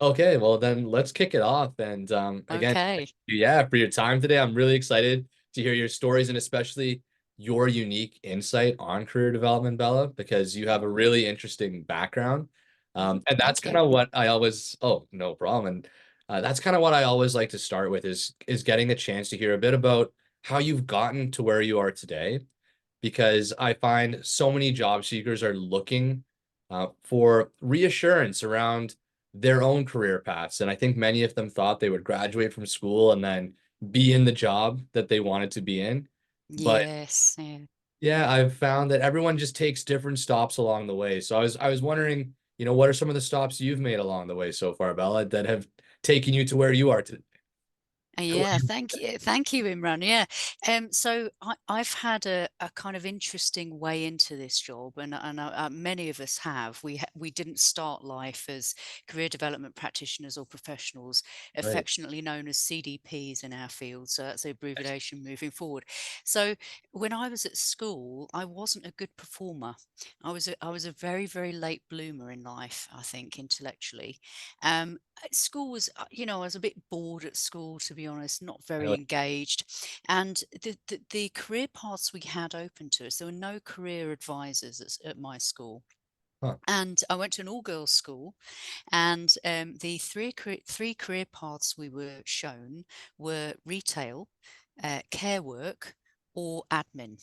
Okay, well then let's kick it off. And again, thank Okay. you, yeah, for your time today. I'm really excited to hear your stories and especially your unique insight on career development, Bella, because you have a really interesting background. And that's Thank kind you. of what I always, oh, no problem. And that's kind of what I always like to start with is getting a chance to hear a bit about how you've gotten to where you are today, because I find so many job seekers are looking for reassurance around their own career paths. And I think many of them thought they would graduate from school and then be in the job that they wanted to be in. But Yes. Yeah. yeah, I've found that everyone just takes different stops along the way. So I was wondering, what are some of the stops you've made along the way so far, Bella, that have taken you to where you are to where Yeah, you thank you. Thank you, Imran. Yeah. So I've had a kind of interesting way into this job, and many of us have. We didn't start life as career development practitioners or professionals, right. affectionately known as CDPs in our field. So that's the abbreviation moving forward. So when I was at school, I wasn't a good performer. I was a very, very late bloomer in life, I think, intellectually. At school was, I was a bit bored at school, to be honest, not very Really? engaged. And the career paths we had open to us, there were no career advisors at my school. Huh. And I went to an all-girls school, and the three career paths we were shown were retail, care work, or admin.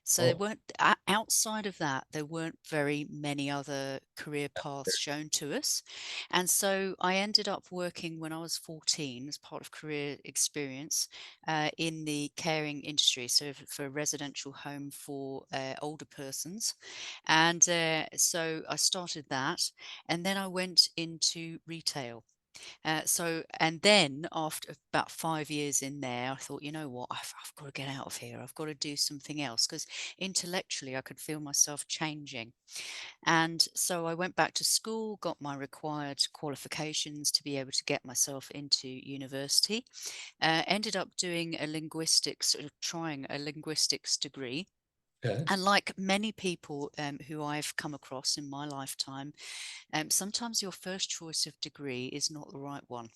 So there Oh, weren't outside of that, there weren't very many other career paths shown to us. And so I ended up working when I was 14 as part of career experience in the caring industry, so for a residential home for older persons. And so I started that, and then I went into retail. And then after about 5 years in there, I thought, you know what, I've got to get out of here. I've got to do something else because intellectually I could feel myself changing. And so I went back to school, got my required qualifications to be able to get myself into university. Ended up doing a linguistics, sort of trying a linguistics degree. okay. And like many people who I've come across in my lifetime, sometimes your first choice of degree is not the right one.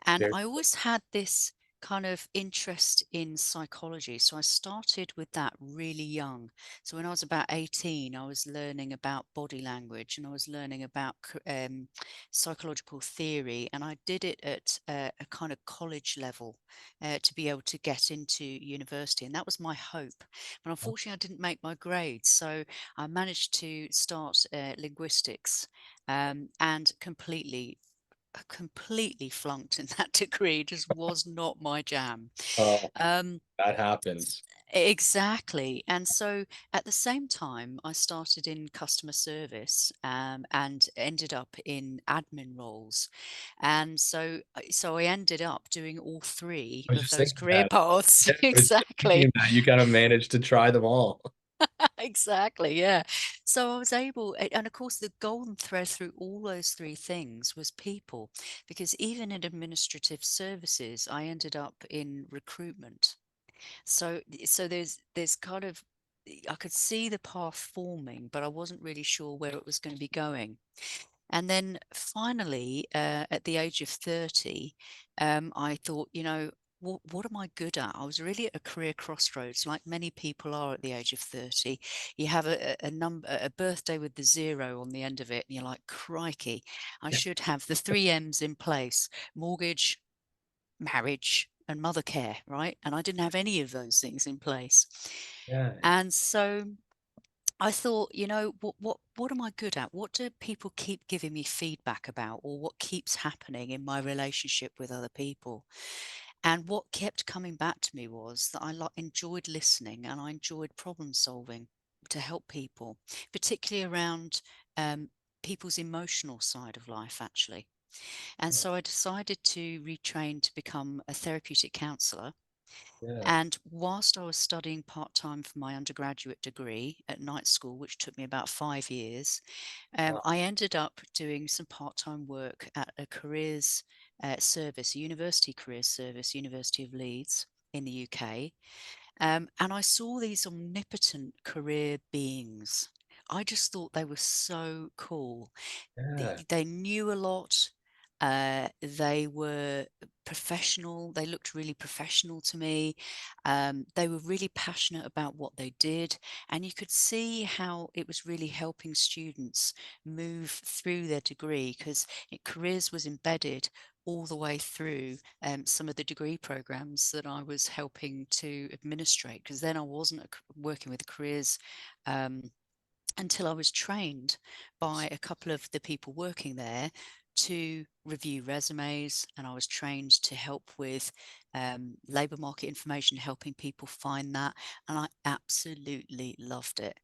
And Very I always had this kind of interest in psychology. So I started with that really young. So when I was about 18, I was learning about body language and I was learning about psychological theory. And I did it at a kind of college level to be able to get into university. And that was my hope. But unfortunately, I didn't make my grades. So I managed to start linguistics and completely flunked in that degree. Just was not my jam. Oh, Um, that happens. exactly. And so at the same time, I started in customer service and ended up in admin roles. And so I ended up doing all three I was of just those thinking career that. paths. Yeah, I was just Exactly. thinking that you kind of managed to try them all. Exactly, yeah. So I was able, and of course, the golden thread through all those three things was people, because even in administrative services, I ended up in recruitment. So there's kind of, I could see the path forming, but I wasn't really sure where it was going to be going. And then finally, at the age of 30, I thought, what am I good at? I was really at a career crossroads, like many people are at the age of 30. You have a number, a birthday with the zero on the end of it, and you're like, crikey, I should have the three M's in place: mortgage, marriage, and mother care, right? And I didn't have any of those things in place. Yeah. And so I thought, what am I good at? What do people keep giving me feedback about, or what keeps happening in my relationship with other people? And what kept coming back to me was that I enjoyed listening and I enjoyed problem solving to help people, particularly around people's emotional side of life, actually. And Oh, so I decided to retrain to become a therapeutic counsellor. yeah. And whilst I was studying part time for my undergraduate degree at night school, which took me about 5 years, Wow. I ended up doing some part time work at a careers service, a university careers service, University of Leeds in the UK. And I saw these omnipotent career beings. I just thought they were so cool. Yeah. They knew a lot. They were professional. They looked really professional to me. They were really passionate about what they did. And you could see how it was really helping students move through their degree because careers was embedded all the way through some of the degree programs that I was helping to administrate. Because then I wasn't working with careers. Um, until I was trained by a couple of the people working there to review resumes, and I was trained to help with labour market information, helping people find that, and I absolutely loved it.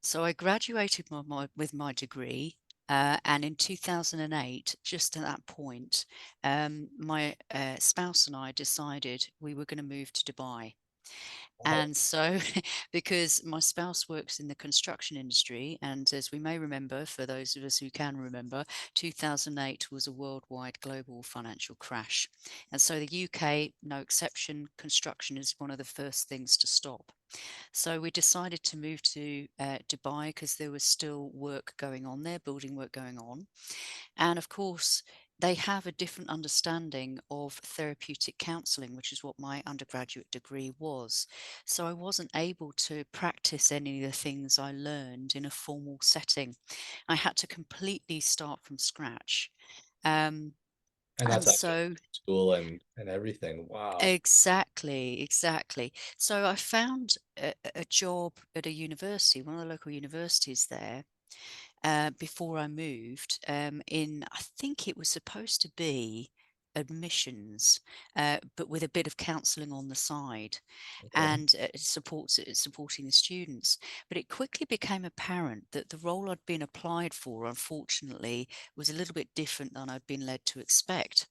So I graduated with my degree. And in 2008, just at that point, my spouse and I decided we were going to move to Dubai. Oh, And so, because my spouse works in the construction industry, and as we may remember, for those of us who can remember, 2008 was a worldwide global financial crash. And so the UK, no exception, construction is one of the first things to stop. So we decided to move to Dubai because there was still work going on there, building work going on. And of course, they have a different understanding of therapeutic counselling, which is what my undergraduate degree was. So I wasn't able to practice any of the things I learned in a formal setting. I had to completely start from scratch. Um, and and that's after so, school and everything. Wow. exactly, exactly. So I found a job at a university, one of the local universities there, before I moved, I think it was supposed to be admissions, but with a bit of counselling on the side Okay. and supporting the students. But it quickly became apparent that the role I'd been applied for, unfortunately, was a little bit different than I'd been led to expect.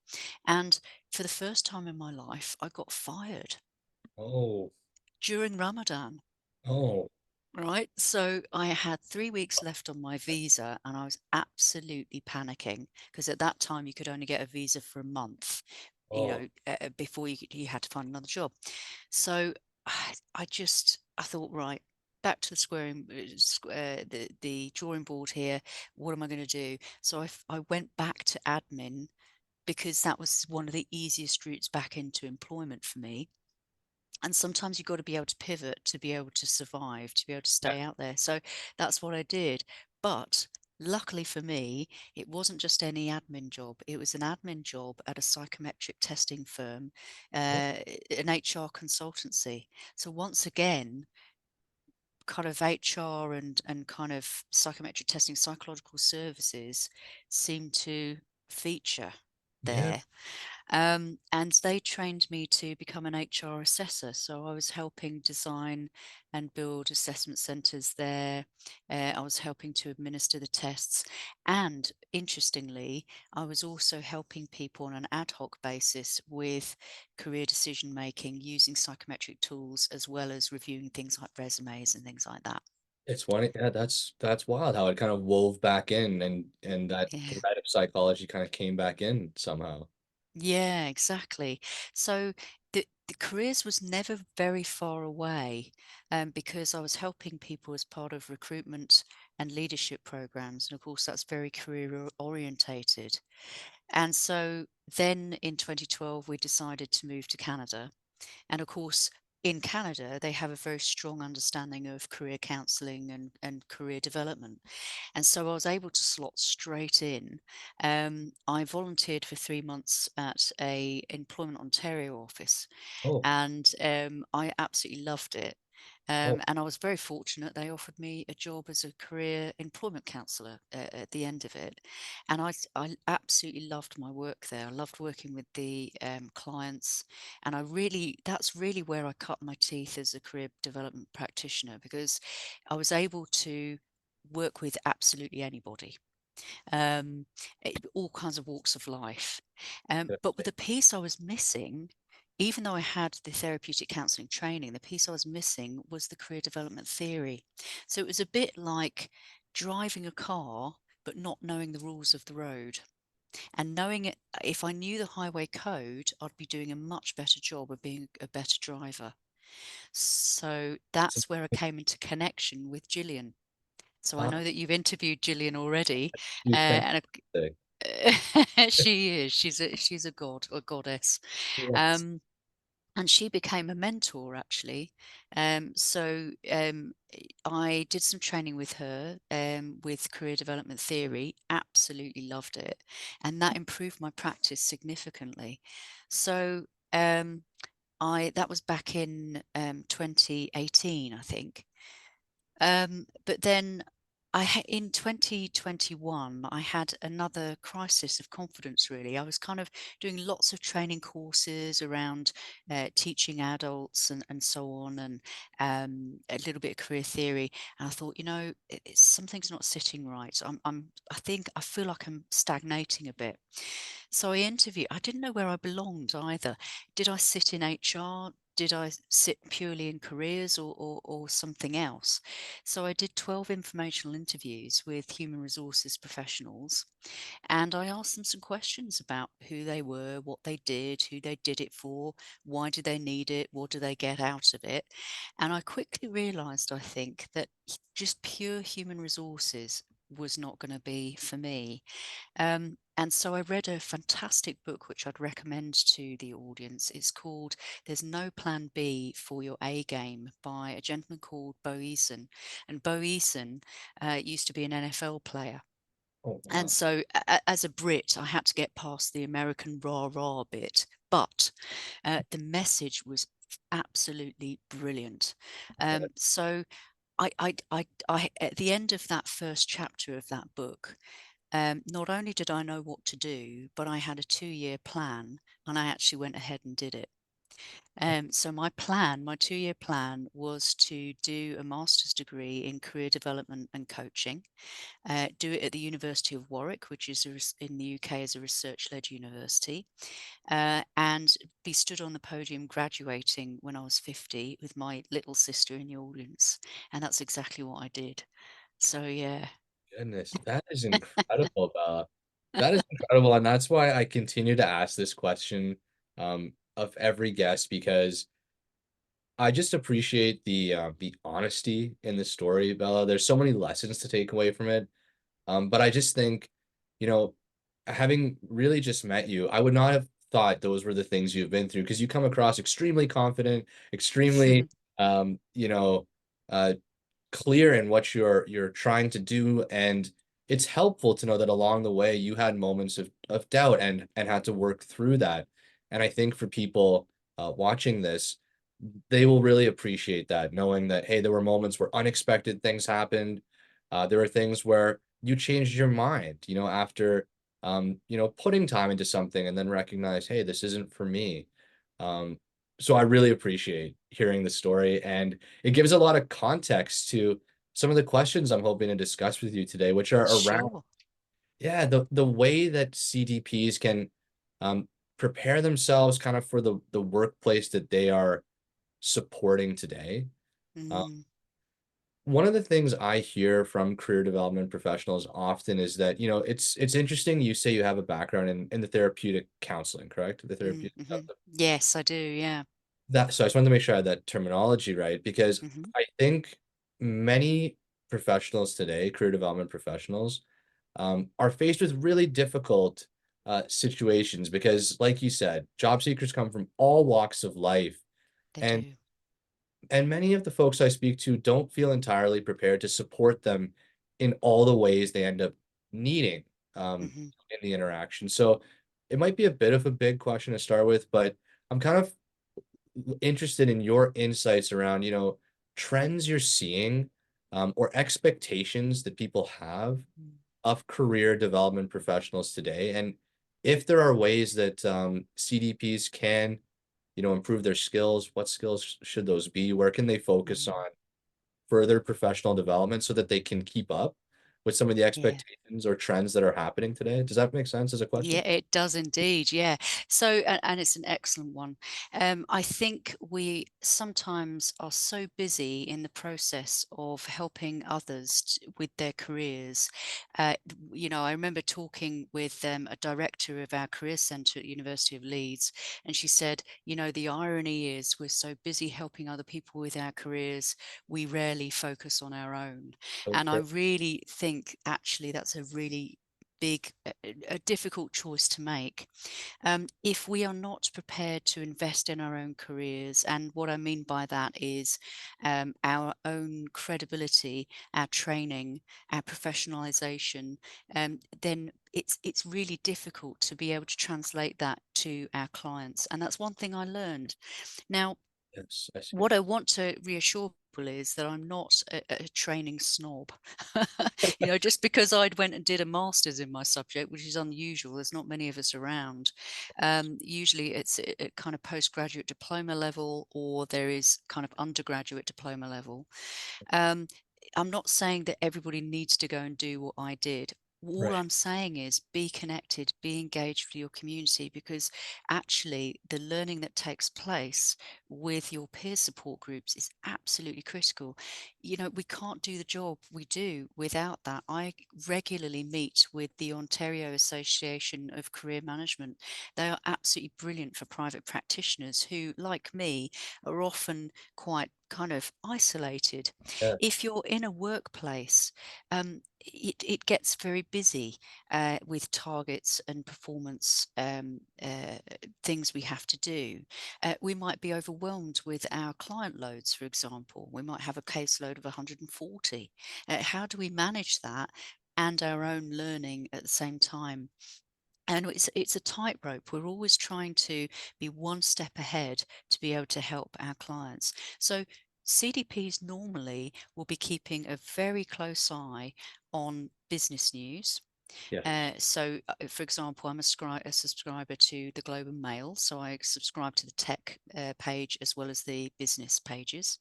And for the first time in my life, I got fired Oh, during Ramadan. oh, Right. So I had 3 weeks left on my visa and I was absolutely panicking because at that time you could only get a visa for a month, oh, before you had to find another job. So I thought, right, back to the the drawing board here. What am I going to do? So I went back to admin because that was one of the easiest routes back into employment for me. And sometimes you've got to be able to pivot to be able to survive, to be able to yeah. stay out there. So that's what I did. But luckily for me, it wasn't just any admin job. It was an admin job at a psychometric testing firm, Oh, an HR consultancy. So once again, kind of HR and kind of psychometric testing, psychological services seem to feature yeah. there. And they trained me to become an HR assessor. So I was helping design and build assessment centres there. I was helping to administer the tests. And interestingly, I was also helping people on an ad hoc basis with career decision making using psychometric tools, as well as reviewing things like resumes and things like that. It's one. Yeah, that's wild how it kind of wove back in and that Yeah. thread of psychology kind of came back in somehow. Yeah, exactly. So the careers was never very far away, because I was helping people as part of recruitment and leadership programs. And of course, that's very career orientated. And so then in 2012, we decided to move to Canada. And of course, in Canada, they have a very strong understanding of career counselling and career development. And so I was able to slot straight in. I volunteered for 3 months at a Employment Ontario office, Oh, and I absolutely loved it. oh, And I was very fortunate. They offered me a job as a career employment counsellor at the end of it, and I absolutely loved my work there. I loved working with the clients, and that's really where I cut my teeth as a career development practitioner, because I was able to work with absolutely anybody, um, all kinds of walks of life. But with the piece I was missing, even though I had the therapeutic counselling training, the piece I was missing was the career development theory. So it was a bit like driving a car, but not knowing the rules of the road. And knowing it, if I knew the highway code, I'd be doing a much better job of being a better driver. So So, that's where I came into connection with Gillian. So I uh, know that you've interviewed Gillian already, she's and fantastic. she is. She's a god, a goddess. Yes. Um, and she became a mentor actually. I did some training with her with career development theory. Absolutely loved it, and that improved my practice significantly. So I that was back in 2018, I think. But then in 2021, I had another crisis of confidence, really. I was kind of doing lots of training courses around teaching adults and so on, and a little bit of career theory. And I thought, something's not sitting right. I feel like I'm stagnating a bit. So I didn't know where I belonged either. Did I sit in HR? Did I sit purely in careers or something else? So I did 12 informational interviews with human resources professionals, and I asked them some questions about who they were, what they did, who they did it for, why do they need it, what do they get out of it. And I quickly realized, I think, that just pure human resources was not going to be for me. And so I read a fantastic book which I'd recommend to the audience. It's called There's No Plan B for Your A Game by a gentleman called Bo Eason. And Bo Eason used to be an NFL player. Oh, And wow. so, as a Brit, I had to get past the American rah rah bit, but the message was absolutely brilliant. So, at the end of that first chapter of that book, not only did I know what to do, but I had a 2-year plan, and I actually went ahead and did it. So my 2-year plan was to do a master's degree in career development and coaching, do it at the University of Warwick, which is in the UK is a research-led university, and be stood on the podium graduating when I was 50 with my little sister in the audience. And that's exactly what I did. So yeah. Goodness, that is incredible, Bella. That is incredible, and that's why I continue to ask this question of every guest because I just appreciate the honesty in the story, Bella. There's so many lessons to take away from it. But I just think, you know, having really just met you, I would not have thought those were the things you've been through because you come across extremely confident, extremely, you know, uh, clear in what you're trying to do, and it's helpful to know that along the way you had moments of doubt and had to work through that. And I think for people watching this, they will really appreciate that, knowing that hey, there were moments where unexpected things happened. There were things where you changed your mind, after putting time into something and then recognize, hey, this isn't for me. Um, so I really appreciate hearing the story, and it gives a lot of context to some of the questions I'm hoping to discuss with you today, which are around, Sure. yeah, the way that CDPs can prepare themselves kind of for the workplace that they are supporting today. Uh, Mm, one of the things I hear from career development professionals often is that, it's interesting you say you have a background in the therapeutic counseling, correct? The therapeutic Yes, I do. Yeah. so I just wanted to make sure I had that terminology right because Hmm. I think many professionals today, career development professionals, are faced with really difficult situations because, like you said, job seekers come from all walks of life, They and do. many of the folks I speak to don't feel entirely prepared to support them in all the ways they end up needing Hmm. in the interaction. So it might be a bit of a big question to start with, but I'm kind of interested in your insights around, trends you're seeing or expectations that people have of career development professionals today, and if there are ways that CDPs can, improve their skills, what skills should those be? Where can they focus Mm. on further professional development so that they can keep up? with some of the Yeah. expectations or trends that are happening today? Does that make sense as a Yeah, question? it does indeed. Yeah. So, and it's an excellent one. I think we sometimes are so busy in the process of helping others with their careers. I remember talking with a director of our career centre at University of Leeds, and she said, the irony is we're so busy helping other people with our careers, we rarely focus on our own. So And I true. really think actually that's a really big, a difficult choice to make. If we are not prepared to invest in our own careers, and what I mean by that is our own credibility, our training, our professionalization, then it's really difficult to be able to translate that to our clients. And that's one thing I learned. Now, Yes, I see. what I want to reassure people is that I'm not a training snob. Just because I'd went and did a master's in my subject, which is unusual, there's not many of us around. Usually it's at kind of postgraduate diploma level, or there is kind of undergraduate diploma level. Um, I'm not saying that everybody needs to go and do what I did. All Right. I'm saying is be connected, be engaged with your community, because actually the learning that takes place with your peer support groups is absolutely critical. We can't do the job we do without that. I regularly meet with the Ontario Association of Career Management. They are absolutely brilliant for private practitioners who, like me, are often quite kind of isolated. Yes. If you're in a workplace, it gets very busy with targets and performance things we have to do. We might be overwhelmed with our client loads, for example. We might have a caseload of 140. How do we manage that and our own learning at the same time? And it's a tightrope. We're always trying to be one step ahead to be able to help our clients. So CDPs normally will be keeping a very close eye on business news. Yes. For example, I'm a subscriber to the Globe and Mail, so I subscribe to the tech page as well as the business pages.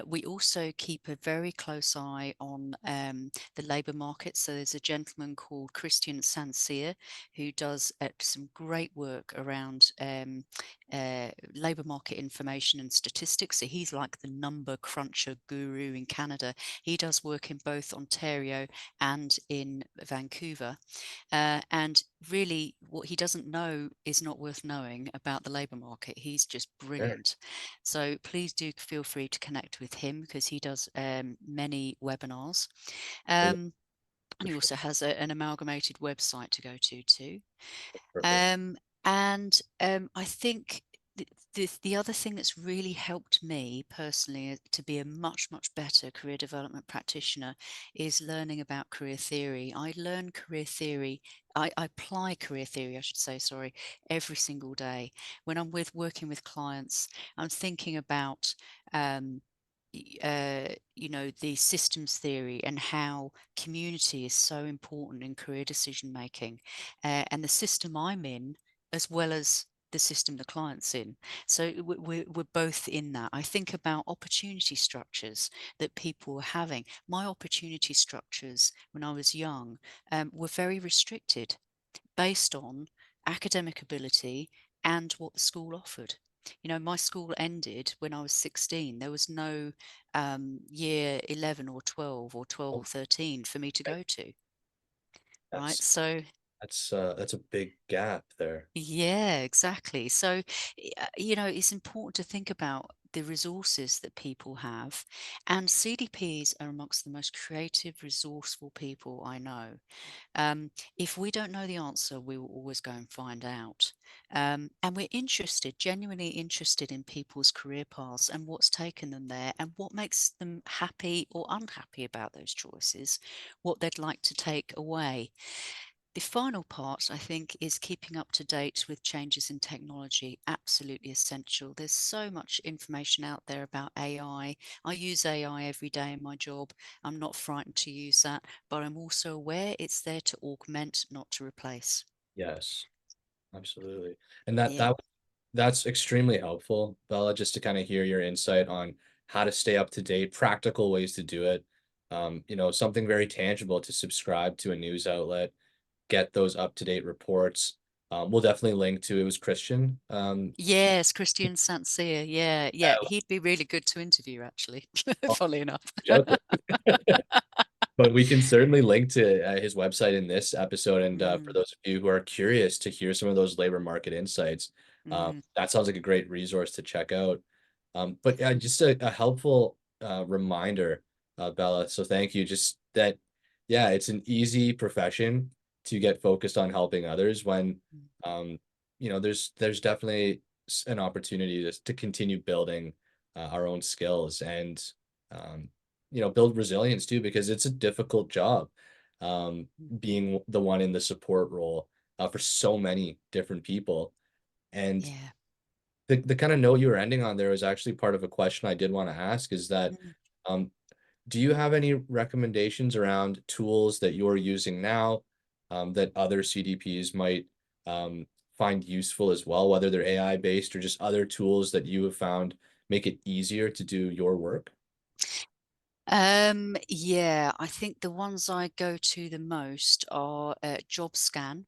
We also keep a very close eye on the labour market. So there's a gentleman called Christian Sancier who does some great work around labour market information and statistics. So he's like the number cruncher guru in Canada. He does work in both Ontario and in Vancouver. And really, what he doesn't know is not worth knowing about the labour market. He's just Sure. brilliant. So please do feel free to connect with him because he does many webinars. For Um, and he sure. also has an amalgamated website to go to too. Perfect. Um, and I think the other thing that's really helped me personally to be a much, much better career development practitioner is learning about career theory. I apply career theory, I should say, sorry, every single day. When I'm working with clients, I'm thinking about the systems theory and how community is so important in career decision making, and the system I'm in, as well as the system the client's in. So we're both in that. I think about opportunity structures that people were having. My opportunity structures when I was young were very restricted based on academic ability and what the school offered. My school ended when I was 16. There was no year 11 or 12 or 12 or Oh, 13 for me to right. go to, right? That's So that's a big gap there. yeah, exactly. So, it's important to think about the resources that people have. And CDPs are amongst the most creative, resourceful people I know. If we don't know the answer, we will always go and find out. And we're interested, genuinely interested in people's career paths and what's taken them there and what makes them happy or unhappy about those choices, what they'd like to take away. The final part, I think, is keeping up to date with changes in technology. Absolutely essential. There's so much information out there about AI. I use AI every day in my job. I'm not frightened to use that, but I'm also aware it's there to augment, not to replace. Yes, absolutely. And that Yeah. that that's extremely helpful, Bella, just to kind of hear your insight on how to stay up to date, practical ways to do it. something very tangible to subscribe to a news outlet, get those up-to-date reports. We'll definitely link to it was Christian. Yes, Christian St. Cyr. Yeah, yeah. Yeah, He'd be really good to interview, actually, I'll funnily enough. reach out to But we can certainly link to his website in this episode. And for Mm, those of you who are curious to hear some of those labor market insights, mm, that sounds like a great resource to check out. But yeah, just a helpful reminder, Bella. So thank you. Just that, yeah, it's an easy profession to get focused on helping others when, mm. um, there's definitely an opportunity to continue building our own skills and um, build resilience too, because it's a difficult job, being the one in the support role, for so many different people. And Yeah. the kind of note you were ending on there was actually part of a question I did want to ask is that, Mm. um, do you have any recommendations around tools that you're using now, that other CDPs might, find useful as well, whether they're AI based or just other tools that you have found make it easier to do your work? Yeah, I think the ones I go to the most are JobScan,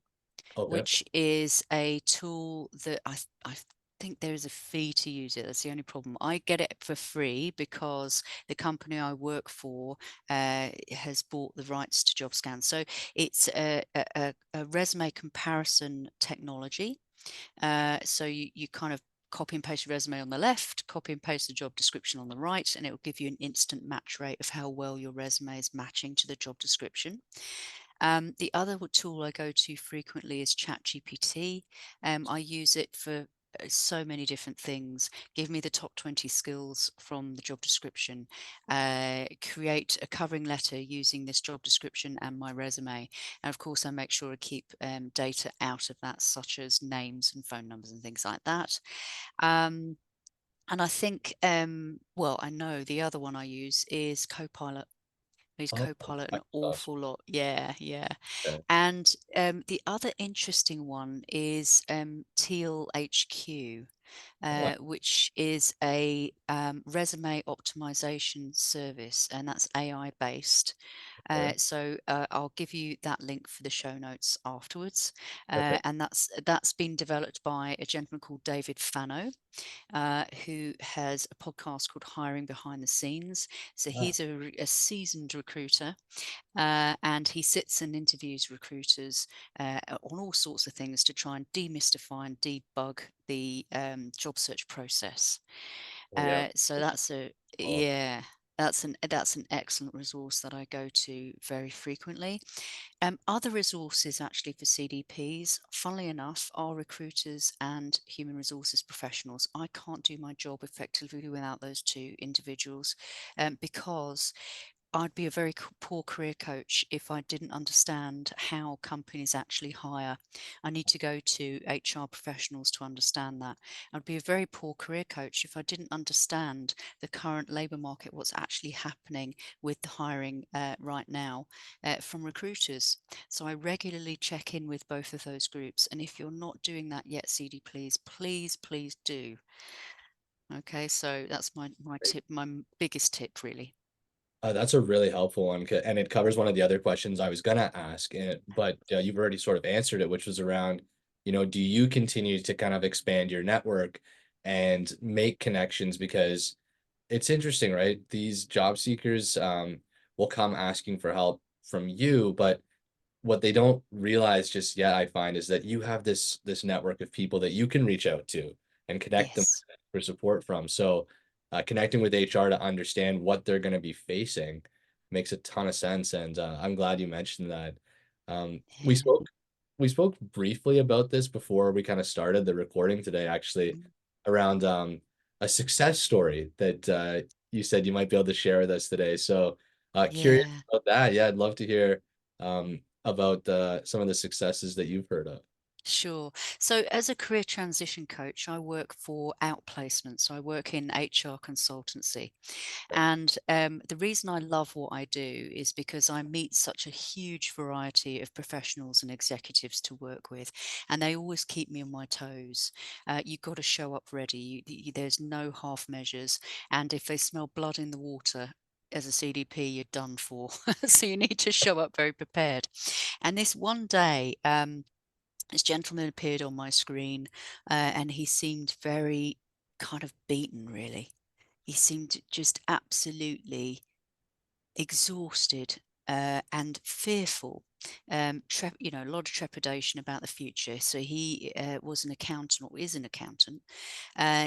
Okay. which is a tool that I think there is a fee to use it. That's the only problem. I get it for free because the company I work for has bought the rights to JobScan. So it's a resume comparison technology. So you kind of copy and paste your resume on the left, copy and paste the job description on the right, and it will give you an instant match rate of how well your resume is matching to the job description. The other tool I go to frequently is ChatGPT. I use it for so many different things. Give me the top 20 skills from the job description. Create a covering letter using this job description and my resume. And of course, I make sure I keep data out of that, such as names and phone numbers and things like that. Um, and I think, well, I know the other one I use is Copilot. I use Oh, Copilot an Microsoft. awful lot. Yeah, yeah. Okay. And the other interesting one is Teal HQ, Oh, which is a resume optimization service, and that's AI based. okay. I'll give you that link for the show notes afterwards. Perfect. And that's been developed by a gentleman called David Fano, who has a podcast called Hiring Behind the Scenes. So Ah, he's a seasoned recruiter, and he sits and interviews recruiters on all sorts of things to try and demystify and debug the job search process. oh yeah. So that's a Oh, yeah. That's an excellent resource that I go to very frequently. Other resources actually for CDPs, funnily enough, are recruiters and human resources professionals. I can't do my job effectively without those two individuals, because I'd be a very poor career coach if I didn't understand how companies actually hire. I need to go to HR professionals to understand that. I'd be a very poor career coach if I didn't understand the current labour market, what's actually happening with the hiring right now from recruiters. So I regularly check in with both of those groups. And if you're not doing that yet, CD, please do. Okay, so that's my great. tip, my biggest tip, really. That's a really helpful one, and it covers one of the other questions I was gonna ask, but you've already sort of answered it, which was around, do you continue to kind of expand your network and make connections? Because it's interesting, right? These job seekers, will come asking for help from you, but what they don't realize just yet, I find, is that you have this network of people that you can reach out to and connect them Yes. for support from. So, connecting with HR to understand what they're going to be facing makes a ton of sense, and I'm glad you mentioned that. Um, we Yeah. spoke we spoke briefly about this before we kind of started the recording today, actually, Mm. around a success story that you said you might be able to share with us today. So, curious Yeah. about that. Yeah, I'd love to hear. About some of the successes that you've heard of. Sure. So, as a career transition coach, I work for outplacement. So, I work in HR consultancy. And the reason I love what I do is because I meet such a huge variety of professionals and executives to work with, and they always keep me on my toes. You've got to show up ready. There's no half measures. And if they smell blood in the water, as a CDP, you're done for. So you need to show up very prepared. And this one day, this gentleman appeared on my screen, and he seemed very kind of beaten, really. He seemed just absolutely exhausted, and fearful. A lot of trepidation about the future. So he was an accountant, or is an accountant.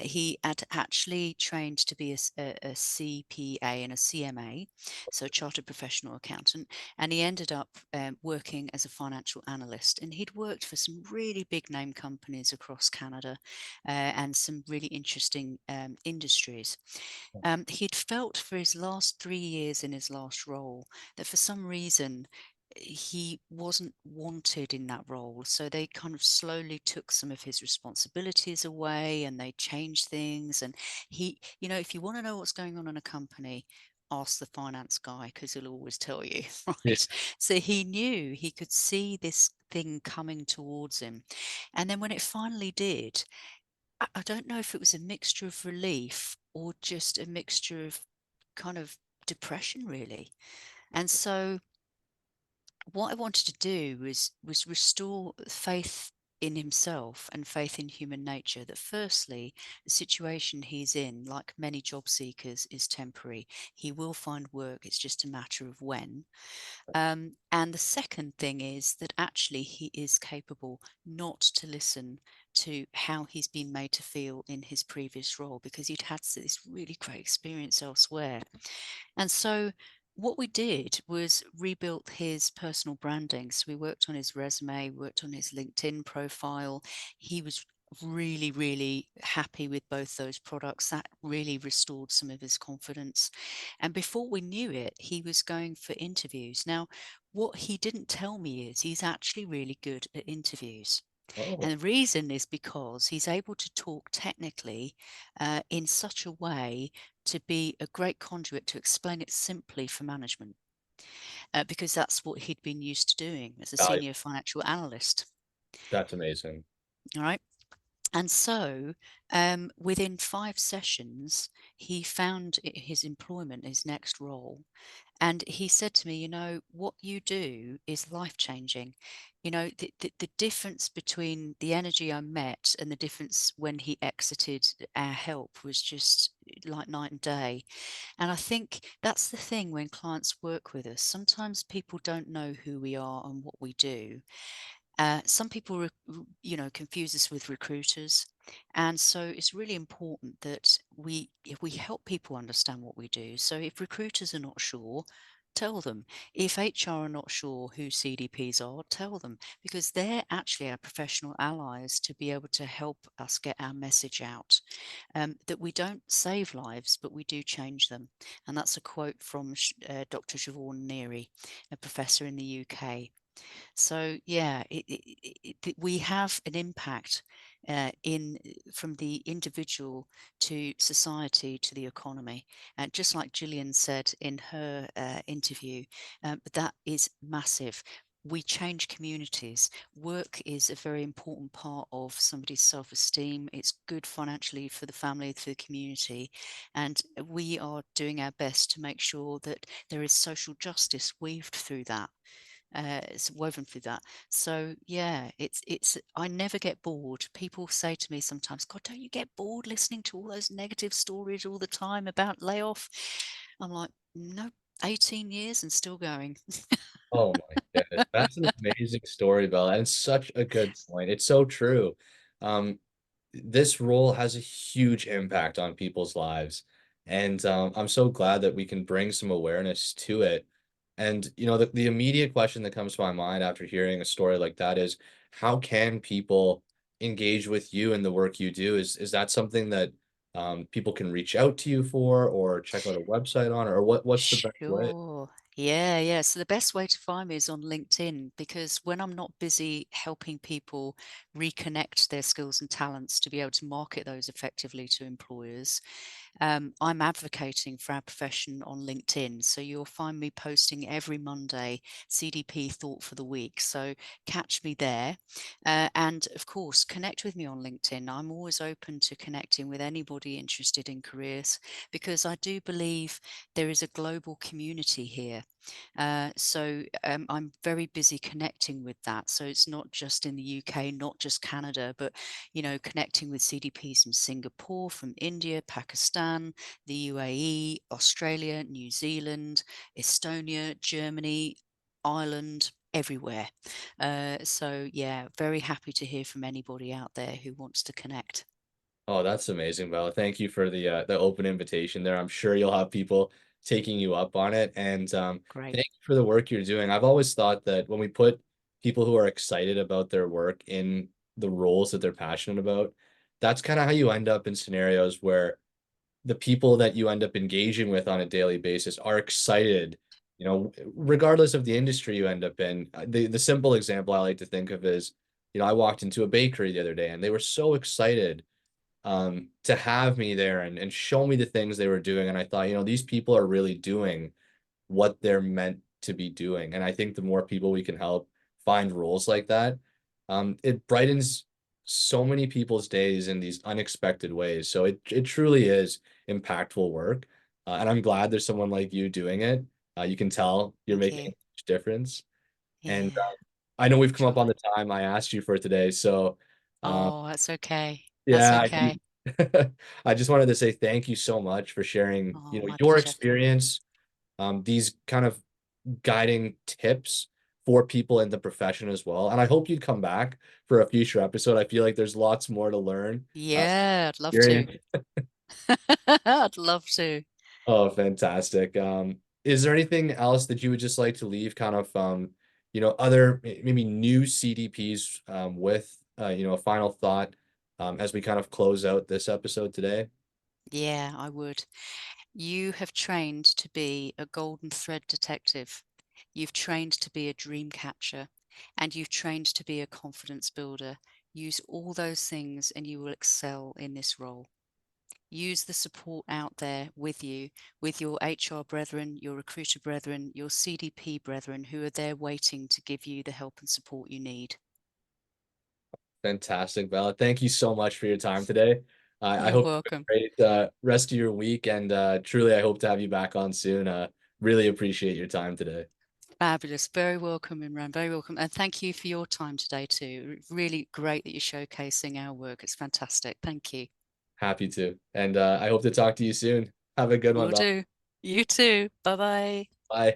He had actually trained to be a CPA and a CMA, so Chartered Professional Accountant, and he ended up working as a financial analyst. And he'd worked for some really big name companies across Canada, and some really interesting industries. He'd felt for his last 3 years in his last role that for some reason he wasn't wanted in that role. So they kind of slowly took some of his responsibilities away and they changed things. And if you want to know what's going on in a company, ask the finance guy because he'll always tell you, Yeah. right? So he knew, he could see this thing coming towards him. And then when it finally did, I don't know if it was a mixture of relief or just a mixture of kind of depression, really. And so what I wanted to do was restore faith in himself and faith in human nature, that firstly, the situation he's in, like many job seekers, is temporary. He will find work, it's just a matter of when. And the second thing is that actually he is capable not to listen to how he's been made to feel in his previous role, because he'd had this really great experience elsewhere. And so what we did was rebuilt his personal branding. So we worked on his resume, worked on his LinkedIn profile. He was really, really happy with both those products. That really restored some of his confidence. And before we knew it, he was going for interviews. Now, what he didn't tell me is he's actually really good at interviews. And Oh, the reason is because he's able to talk technically in such a way to be a great conduit to explain it simply for management, because that's what he'd been used to doing as a value. senior financial analyst. That's amazing. All right. And so, within 5 sessions, he found his employment, his next role. And he said to me, what you do is life changing. The difference between the energy I met and the difference when he exited our help was just like night and day. And I think that's the thing when clients work with us. Sometimes people don't know who we are and what we do. Some people, confuse us with recruiters, and so it's really important that we help people understand what we do. So if recruiters are not sure, tell them. If HR are not sure who CDPs are, tell them, because they're actually our professional allies to be able to help us get our message out. That we don't save lives, but we do change them. And that's a quote from Dr. Siobhan Neary, a professor in the UK. So yeah, we have an impact in from the individual to society to the economy, and just like Gillian said in her interview, but that is massive. We change communities. Work is a very important part of somebody's self-esteem. It's good financially for the family, for the community, and we are doing our best to make sure that there is social justice weaved through that. It's woven through that. So yeah, it's I never get bored. People say to me sometimes, God, don't you get bored listening to all those negative stories all the time about layoff? I'm like, no, 18 years and still going. Oh my goodness. That's an amazing story, Bella, and such a good point. It's so true. Um, this role has a huge impact on people's lives. And I'm so glad that we can bring some awareness to it. And, the immediate question that comes to my mind after hearing a story like that is, how can people engage with you and the work you do? Is that something that people can reach out to you for or check out a website on, or what's the best way? Sure. Yeah, yeah. So the best way to find me is on LinkedIn because when I'm not busy helping people reconnect their skills and talents to be able to market those effectively to employers, I'm advocating for our profession on LinkedIn. So you'll find me posting every Monday CDP thought for the week. So catch me there. And of course, connect with me on LinkedIn. I'm always open to connecting with anybody interested in careers because I do believe there is a global community here. I'm very busy connecting with that. So it's not just in the UK, not just Canada, but connecting with CDPs from Singapore, from India, Pakistan, the UAE, Australia, New Zealand, Estonia, Germany, Ireland, everywhere. So yeah, very happy to hear from anybody out there who wants to connect. Oh, that's amazing, Bella. Thank you for the open invitation there. I'm sure you'll have people taking you up on it. And Great. thank you for the work you're doing. I've always thought that when we put people who are excited about their work in the roles that they're passionate about, that's kind of how you end up in scenarios where the people that you end up engaging with on a daily basis are excited, regardless of the industry you end up in. The simple example I like to think of is, I walked into a bakery the other day and they were so excited to have me there and show me the things they were doing. And I thought, these people are really doing what they're meant to be doing. And I think the more people we can help find roles like that, it brightens so many people's days in these unexpected ways. So it truly is impactful work. And I'm glad there's someone like you doing it. You can tell you're Thank making a you. huge difference. And Yeah, I know we've come up on try. the time I asked you for today. So um, Oh, that's okay. That's yeah, okay. I just wanted to say thank you so much for sharing, Oh, my your pleasure. experience, these kind of guiding tips for people in the profession as well. And I hope you'd come back for a future episode. I feel like there's lots more to learn. Yeah, I'd love to. Experience. I'd love to. Oh, fantastic. Is there anything else that you would just like to leave kind of, other maybe new CDPs with, a final thought as we kind of close out this episode today? Yeah, I would. You have trained to be a golden thread detective. You've trained to be a dream catcher, and you've trained to be a confidence builder. Use all those things and you will excel in this role. Use the support out there with you, with your HR brethren, your recruiter brethren, your CDP brethren who are there waiting to give you the help and support you need. Fantastic, Bella. Thank you so much for your time today. I You're hope you have welcome. a great rest of your week, and truly, I hope to have you back on soon. Really appreciate your time today. Fabulous. Very welcome, Imran. Very welcome. And thank you for your time today, too. Really great that you're showcasing our work. It's fantastic. Thank you. Happy to, and I hope to talk to you soon. Have a good one, Will Bella. do. You too. Bye bye. Bye.